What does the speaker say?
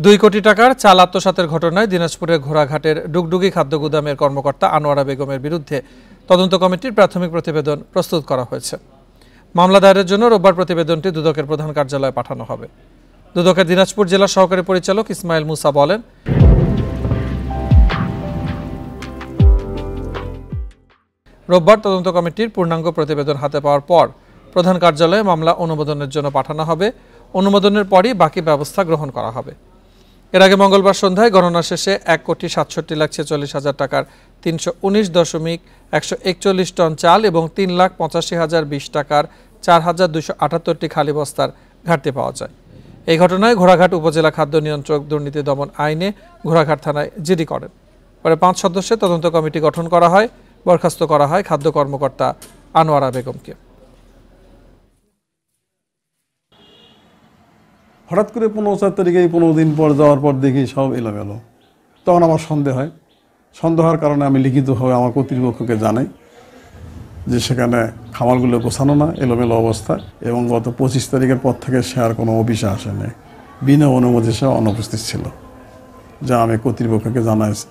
2 কোটি টাকার চাল আত্মসাতের ঘটনায় দিনাজপুরের ঘোড়াঘাটের ডুগডুগি খাদ্য গুদামের কর্মকর্তা আনোয়ারা বেগমের বিরুদ্ধে তদন্ত কমিটির প্রাথমিক প্রতিবেদন প্রস্তুত করা হয়েছে। মামলা দায়েরের জন্য রোববার প্রতিবেদনটি দুদকের প্রধান কার্যালয়ে পাঠানো হবে। দুদকের দিনাজপুর জেলা সহকারী পরিচালক ইসমাইল মুসা বলেন, রোববার তদন্ত কমিটির পূর্ণাঙ্গ প্রতিবেদন হাতে পাওয়ার পর প্রধান কার্যালয়ে মামলা অনুমোদনের জন্য পাঠানো হবে। অনুমোদনের পরই বাকি ব্যবস্থা গ্রহণ করা হবে। এর আগে মঙ্গলবার সন্ধ্যায় গণনা শেষে 1,67,46,000 টাকার 319.141 টন চাল এবং 3,85,020 টাকার 4,278টি খালি বস্তার ঘাটতি পাওয়া যায়। এই ঘটনায় ঘোড়াঘাট উপজেলা খাদ্য নিয়ন্ত্রক দুর্নীতি দমন আইনে ঘোড়াঘাট থানায় জিডি করেন। পরে 5 সদস্যের তদন্ত কমিটি গঠন করা হয়। বরখাস্ত করা হয় খাদ্য কর্মকর্তা আনোয়ারা বেগমকে। হঠাৎ করে 15 তারিখে 15 দিন পর যাওয়ার পর দেখি সব এলোমেলো। তখন আমার সন্দেহ হয়। সন্দেহ হওয়ার কারণে আমি লিখিতভাবে আমার কর্তৃপক্ষকে জানাই যে সেখানে খামারগুলো গোছানো না, এলোমেলো অবস্থা, এবং গত 25 তারিখের পর থেকে সে আর কোনো অফিসে আসেনি, বিনা অনুমতি সে অনুপস্থিত ছিল, যা আমি কর্তৃপক্ষকে জানাইছি।